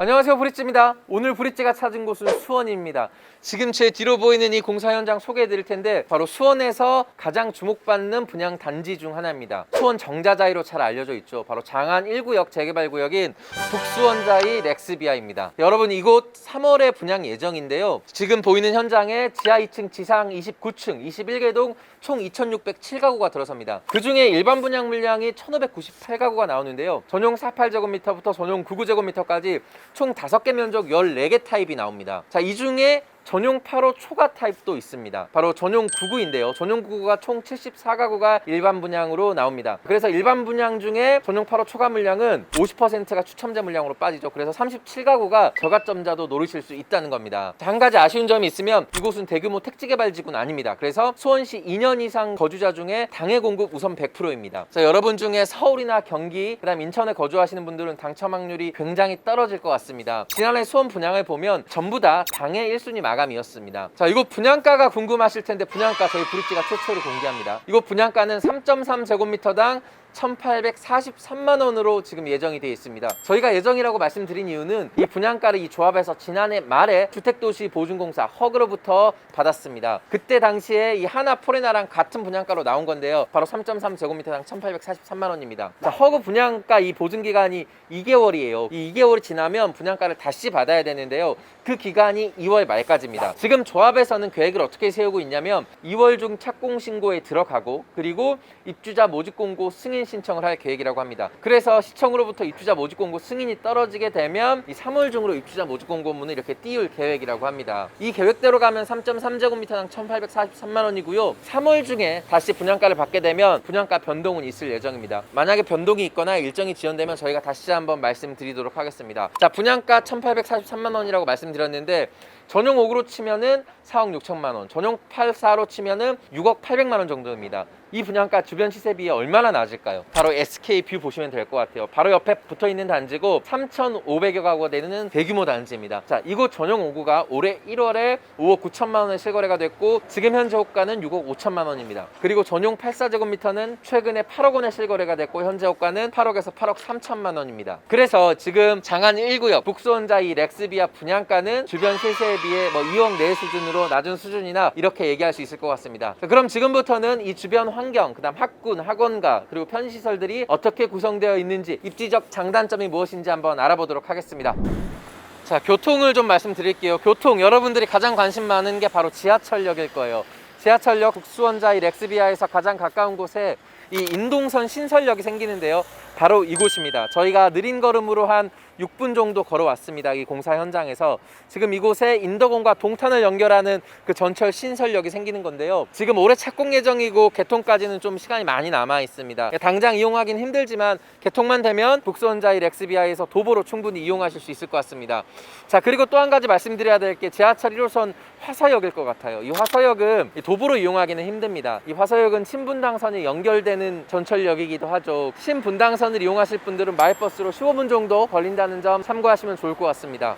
안녕하세요, 브릿지입니다. 오늘 브릿지가 찾은 곳은 수원입니다. 지금 제 뒤로 보이는 이 공사 현장 소개해 드릴 텐데 바로 수원에서 가장 주목받는 분양 단지 중 하나입니다. 수원 정자자이로 잘 알려져 있죠. 바로 장안 1구역 재개발 구역인 북수원자이 렉스비아입니다. 여러분, 이곳 3월에 분양 예정인데요. 지금 보이는 현장에 지하 2층, 지상 29층, 21개 동 총 2,607가구가 들어섭니다. 그 중에 일반 분양 물량이 1,598가구가 나오는데요. 전용 48제곱미터부터 전용 99제곱미터까지 총 5개 면적 14개 타입이 나옵니다. 자, 이 중에 전용 8호 초과 타입도 있습니다. 바로 전용 99인데요. 전용 99가 총 74가구가 일반 분양으로 나옵니다. 그래서 일반 분양 중에 전용 8호 초과 물량은 50%가 추첨자 물량으로 빠지죠. 그래서 37가구가 저가점자도 노리실 수 있다는 겁니다. 한 가지 아쉬운 점이 있으면 이곳은 대규모 택지개발지구는 아닙니다. 그래서 수원시 2년 이상 거주자 중에 당해 공급 우선 100%입니다. 자, 여러분 중에 서울이나 경기, 그다음 인천에 거주하시는 분들은 당첨 확률이 굉장히 떨어질 것 같습니다. 지난해 수원 분양을 보면 전부 다 당해 1순위 마감이었습니다. 자, 이곳 분양가가 궁금하실 텐데 분양가 저희 브릿지가 최초로 공개합니다. 이곳 분양가는 3.3제곱미터당 1,843만원으로 지금 예정이 되어 있습니다. 저희가 예정이라고 말씀드린 이유는 이 분양가를 이 조합에서 지난해 말에 주택도시 보증공사 허그로부터 받았습니다. 그때 당시에 이 하나 포레나랑 같은 분양가로 나온 건데요. 바로 3.3제곱미터당 1,843만원입니다. 자, 허그 분양가 이 보증기간이 2개월이에요. 이 2개월이 지나면 분양가를 다시 받아야 되는데요. 그 기간이 2월 말까지입니다. 지금 조합에서는 계획을 어떻게 세우고 있냐면 2월 중 착공신고에 들어가고 그리고 입주자 모집공고 승인 신청을 할 계획이라고 합니다. 그래서 시청으로부터 입주자 모집공고 승인이 떨어지게 되면 이 3월 중으로 입주자 모집공고문을 이렇게 띄울 계획이라고 합니다. 이 계획대로 가면 3.3제곱미터당 1,843만원이고요. 3월 중에 다시 분양가를 받게 되면 분양가 변동은 있을 예정입니다. 만약에 변동이 있거나 일정이 지연되면 저희가 다시 한번 말씀드리도록 하겠습니다. 자, 분양가 1,843만원이라고 말씀드렸는데 전용 5구로 치면은 4억 6천만원, 전용 8사로 치면은 6억 800만원 정도입니다. 이 분양가 주변 시세 비에 얼마나 낮을까요? 바로 SK뷰 보시면 될 것 같아요. 바로 옆에 붙어있는 단지고 3,500여 가구가 되는 대규모 단지입니다. 자, 이곳 전용 5구가 올해 1월에 5억 9천만원에 실거래가 됐고 지금 현재 호가는 6억 5천만원입니다. 그리고 전용 84제곱미터는 최근에 8억 원에 실거래가 됐고 현재 호가는 8억에서 8억 3천만원입니다. 그래서 지금 장안 1구역 북수원자이 렉스비아 분양가는 주변 시세에 비해 2억 내 수준으로 낮은 수준이나 이렇게 얘기할 수 있을 것 같습니다. 자, 그럼 지금부터는 이 주변 환경, 그다음 학군, 학원가, 그리고 편시설들이 어떻게 구성되어 있는지 입지적 장단점이 무엇인지 한번 알아보도록 하겠습니다. 자, 교통을 좀 말씀드릴게요. 교통, 여러분들이 가장 관심 많은 게 바로 지하철역일 거예요. 지하철역 북수원자이 렉스비아에서 가장 가까운 곳에 이 인동선 신설역이 생기는데요. 바로 이곳입니다. 저희가 느린 걸음으로 한 6분 정도 걸어왔습니다. 이 공사 현장에서 지금 이곳에 인덕원과 동탄을 연결하는 그 전철 신설역이 생기는 건데요. 지금 올해 착공 예정이고 개통까지는 좀 시간이 많이 남아 있습니다. 당장 이용하기는 힘들지만 개통만 되면 북수원자이 렉스비아에서 도보로 충분히 이용하실 수 있을 것 같습니다. 자, 그리고 또 한 가지 말씀드려야 될 게 지하철 1호선 화서역일 것 같아요. 이 화서역은 도보로 이용하기는 힘듭니다. 이 화서역은 신분당선이 연결되는 전철역이기도 하죠. 신분당선을 이용하실 분들은 마을버스로 15분 정도 걸린다는 점 참고하시면 좋을 것 같습니다.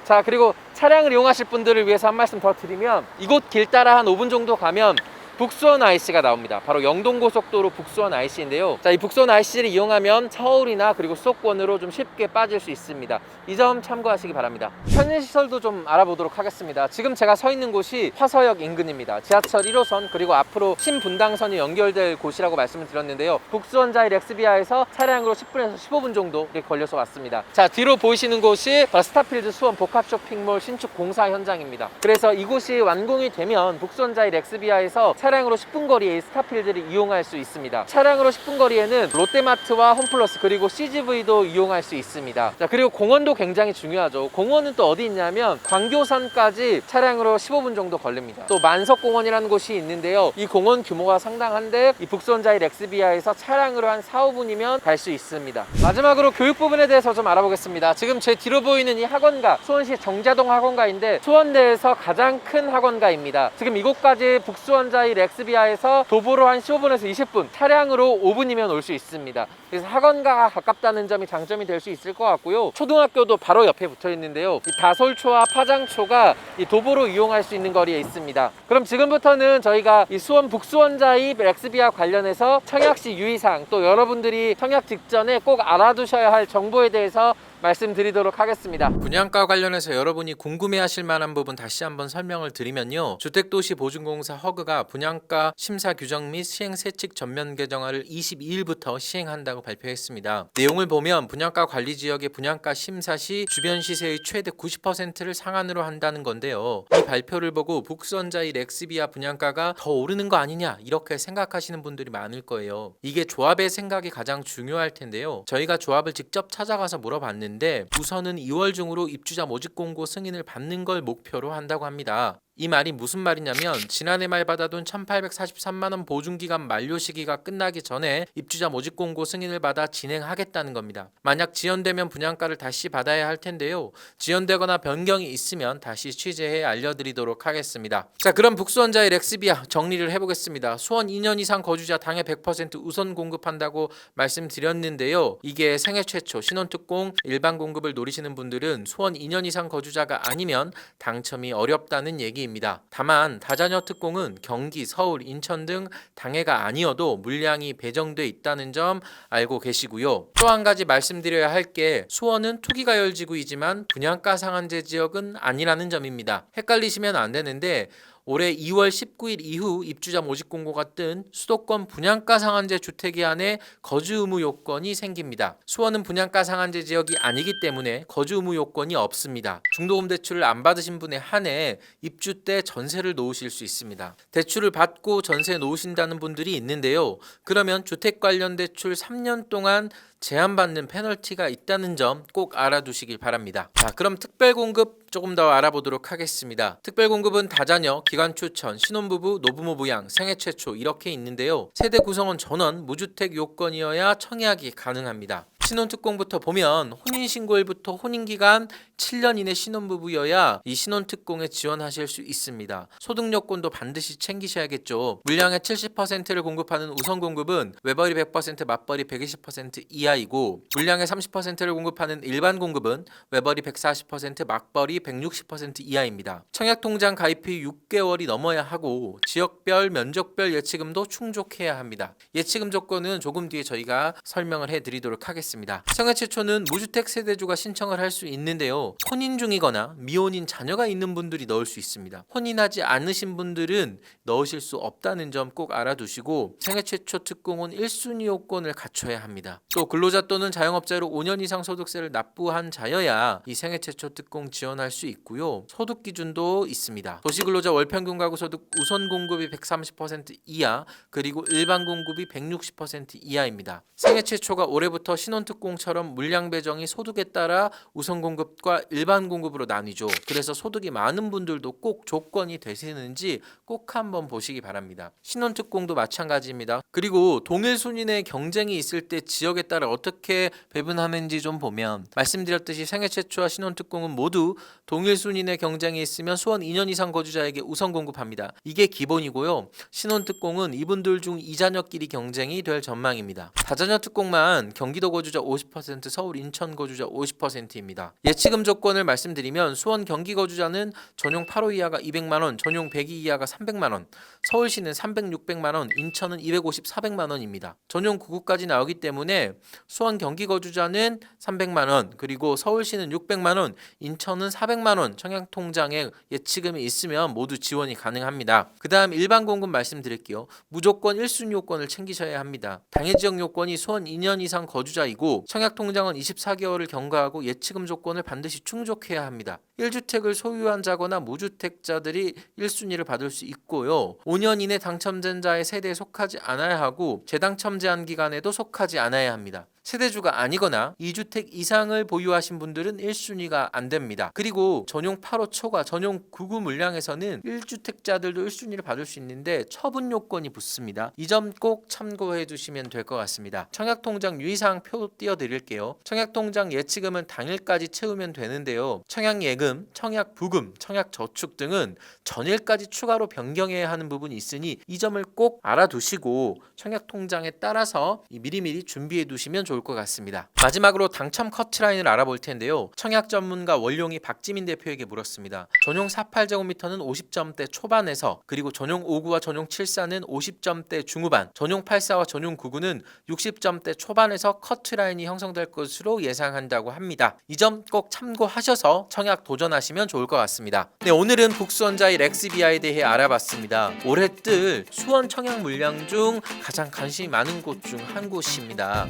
자, 그리고 차량을 이용하실 분들을 위해서 한 말씀 더 드리면 이곳 길 따라 한 5분 정도 가면 북수원 IC가 나옵니다. 바로 영동고속도로 북수원 IC인데요. 자, 이 북수원 IC를 이용하면 서울이나 그리고 수도권으로 좀 쉽게 빠질 수 있습니다. 이 점 참고하시기 바랍니다. 편의시설도 좀 알아보도록 하겠습니다. 지금 제가 서 있는 곳이 화서역 인근입니다. 지하철 1호선 그리고 앞으로 신분당선이 연결될 곳이라고 말씀을 드렸는데요. 북수원자이 렉스비아에서 차량으로 10분에서 15분 정도 걸려서 왔습니다. 자, 뒤로 보이시는 곳이 스타필드 수원 복합쇼핑몰 신축 공사 현장입니다. 그래서 이곳이 완공이 되면 북수원자이 렉스비아에서 차량으로 10분 거리에 스타필드를 이용할 수 있습니다. 차량으로 10분 거리에는 롯데마트와 홈플러스 그리고 CGV도 이용할 수 있습니다. 자, 그리고 공원도 굉장히 중요하죠. 공원은 또 어디 있냐면 광교산까지 차량으로 15분 정도 걸립니다. 또 만석공원이라는 곳이 있는데요. 이 공원 규모가 상당한데 이 북수원자이 렉스비아에서 차량으로 한 4, 5분이면 갈 수 있습니다. 마지막으로 교육 부분에 대해서 좀 알아보겠습니다. 지금 제 뒤로 보이는 이 학원가, 수원시 정자동 학원가인데 수원대에서 가장 큰 학원가입니다. 지금 이곳까지 북수원자이 렉스비아에서 도보로 한 15분에서 20분, 차량으로 5분이면 올 수 있습니다. 그래서 학원가가 가깝다는 점이 장점이 될 수 있을 것 같고요. 초등학교도 바로 옆에 붙어 있는데요. 이 다솔초와 파장초가 이 도보로 이용할 수 있는 거리에 있습니다. 그럼 지금부터는 저희가 이 수원 북수원자이 렉스비아 관련해서 청약시 유의사항, 또 여러분들이 청약 직전에 꼭 알아두셔야 할 정보에 대해서 말씀드리도록 하겠습니다. 분양가 관련해서 여러분이 궁금해하실 만한 부분 다시 한번 설명을 드리면요. 주택도시보증공사 허그가 분양가 심사 규정 및 시행 세칙 전면 개정안을 22일부터 시행한다고 발표했습니다. 내용을 보면 분양가 관리 지역의 분양가 심사 시 주변 시세의 최대 90%를 상한으로 한다는 건데요. 이 발표를 보고 북선자의 렉스비아 분양가가 더 오르는 거 아니냐 이렇게 생각하시는 분들이 많을 거예요. 이게 조합의 생각이 가장 중요할 텐데요. 저희가 조합을 직접 찾아가서 물어봤는데 우선은 2월 중으로 입주자 모집 공고 승인을 받는 걸 목표로 한다고 합니다. 이 말이 무슨 말이냐면 지난해 말 받아둔 1,843만원 보증기간 만료 시기가 끝나기 전에 입주자 모집 공고 승인을 받아 진행하겠다는 겁니다. 만약 지연되면 분양가를 다시 받아야 할 텐데요. 지연되거나 변경이 있으면 다시 취재해 알려드리도록 하겠습니다. 자, 그럼 북수원자의 렉스비아 정리를 해보겠습니다. 수원 2년 이상 거주자 당해 100% 우선 공급한다고 말씀드렸는데요. 이게 생애 최초 신혼특공 일반 공급을 노리시는 분들은 수원 2년 이상 거주자가 아니면 당첨이 어렵다는 얘기 입니다. 다만 다자녀 특공은 경기, 서울, 인천 등 당해가 아니어도 물량이 배정돼 있다는 점 알고 계시고요. 또 한 가지 말씀드려야 할 게 수원은 투기가열지구이지만 분양가 상한제 지역은 아니라는 점입니다. 헷갈리시면 안 되는데 올해 2월 19일 이후 입주자 모집 공고가 뜬 수도권 분양가 상한제 주택에 한해 거주 의무 요건이 생깁니다. 수원은 분양가 상한제 지역이 아니기 때문에 거주 의무 요건이 없습니다. 중도금 대출을 안 받으신 분에 한해 입주 때 전세를 놓으실 수 있습니다. 대출을 받고 전세 놓으신다는 분들이 있는데요. 그러면 주택 관련 대출 3년 동안 제한받는 페널티가 있다는 점 꼭 알아두시길 바랍니다. 자, 그럼 특별공급 조금 더 알아보도록 하겠습니다. 특별공급은 다자녀, 기관 추천, 신혼부부, 노부모 부양, 생애 최초 이렇게 있는데요. 세대 구성원 전원, 무주택 요건이어야 청약이 가능합니다. 신혼특공부터 보면 혼인신고일부터 혼인기간 7년 이내 신혼부부여야 이 신혼특공에 지원하실 수 있습니다. 소득요건도 반드시 챙기셔야겠죠. 물량의 70%를 공급하는 우선공급은 외벌이 100%, 맞벌이 120% 이하이고 물량의 30%를 공급하는 일반 공급은 외벌이 140%, 맞벌이 160% 이하입니다. 청약통장 가입이 6개월이 넘어야 하고 지역별, 면적별 예치금도 충족해야 합니다. 예치금 조건은 조금 뒤에 저희가 설명을 해드리도록 하겠습니다. 생애 최초는 무주택 세대주가 신청을 할 수 있는데요. 혼인 중이거나 미혼인 자녀가 있는 분들이 넣을 수 있습니다. 혼인하지 않으신 분들은 넣으실 수 없다는 점 꼭 알아두시고 생애 최초 특공은 1순위 요건을 갖춰야 합니다. 또 근로자 또는 자영업자로 5년 이상 소득세를 납부한 자여야 이 생애 최초 특공 지원할 수 있고요. 소득 기준도 있습니다. 도시근로자 월평균 가구 소득 우선 공급이 130% 이하 그리고 일반 공급이 160% 이하입니다. 생애 최초가 올해부터 신혼특공처럼 물량 배정이 소득에 따라 우선 공급과 일반 공급으로 나뉘죠. 그래서 소득이 많은 분들도 꼭 조건이 되시는지 꼭 한번 보시기 바랍니다. 신혼특공도 마찬가지입니다. 그리고 동일 순위의 경쟁이 있을 때 지역에 따라 어떻게 배분하는지 좀 보면 말씀드렸듯이 생애 최초와 신혼특공은 모두 동일 순위의 경쟁이 있으면 수원 2년 이상 거주자에게 우선 공급합니다. 이게 기본이고요. 신혼특공은 이분들 중 이자녀끼리 경쟁이 될 전망입니다. 다자녀 특공만 경기도 거주자 50%, 서울, 인천 거주자 50%입니다. 예치금 조건을 말씀드리면 수원 경기 거주자는 전용 8호 이하가 200만원, 전용 102 이하가 300만원, 서울시는 300, 600만원, 인천은 250, 400만원입니다. 전용 99까지 나오기 때문에 수원 경기 거주자는 300만원, 그리고 서울시는 600만원, 인천은 400만원 청약통장에 예치금이 있으면 모두 지원이 가능합니다. 그 다음 일반 공급 말씀드릴게요. 무조건 1순위 요건을 챙기셔야 합니다. 당해지역 요건이 수원 2년 이상 거주자이고 청약통장은 24개월을 경과하고 예치금 조건을 반드시 충족해야 합니다. 1주택을 소유한 자거나 무주택자들이 1순위를 받을 수 있고요. 5년 이내 당첨된 자의 세대에 속하지 않아야 하고 재당첨 제한 기간에도 속하지 않아야 합니다. 세대주가 아니거나 2주택 이상을 보유하신 분들은 1순위가 안 됩니다. 그리고 전용 8호 초과 전용 99 물량에서는 1주택자들도 1순위를 받을 수 있는데 처분 요건이 붙습니다. 이 점 꼭 참고해 주시면 될 것 같습니다. 청약통장 유의사항 표 띄워드릴게요. 청약통장 예치금은 당일까지 채우면 되는데요. 청약예금, 청약부금, 청약저축 등은 전일까지 추가로 변경해야 하는 부분이 있으니 이 점을 꼭 알아두시고 청약통장에 따라서 미리미리 준비해 두시면 좋겠습니다. 좋을 것 같습니다. 마지막으로 당첨 커트라인을 알아볼 텐데요. 청약 전문가 원룡이 박지민 대표에게 물었습니다. 전용 48제곱미터는 50점대 초반에서, 그리고 전용 59와 전용 74는 50점대 중후반, 전용 84와 전용 99는 60점대 초반에서 커트라인이 형성될 것으로 예상한다고 합니다. 이 점 꼭 참고하셔서 청약 도전하시면 좋을 것 같습니다. 네, 오늘은 북수원자의 렉스비아에 대해 알아봤습니다. 올해 뜰 수원 청약 물량 중 가장 관심이 많은 곳 중 한 곳입니다.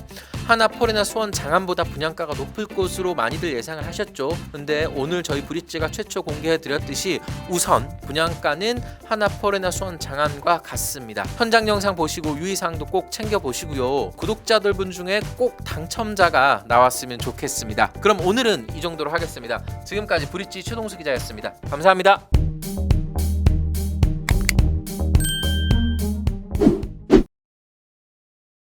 하나포레나 수원 장안보다 분양가가 높을 것으로 많이들 예상을 하셨죠. 근데 오늘 저희 브릿지가 최초 공개해 드렸듯이 우선 분양가는 하나포레나 수원 장안과 같습니다. 현장 영상 보시고 유의사항도 꼭 챙겨 보시고요. 구독자들분 중에 꼭 당첨자가 나왔으면 좋겠습니다. 그럼 오늘은 이 정도로 하겠습니다. 지금까지 브릿지 최동수 기자였습니다. 감사합니다.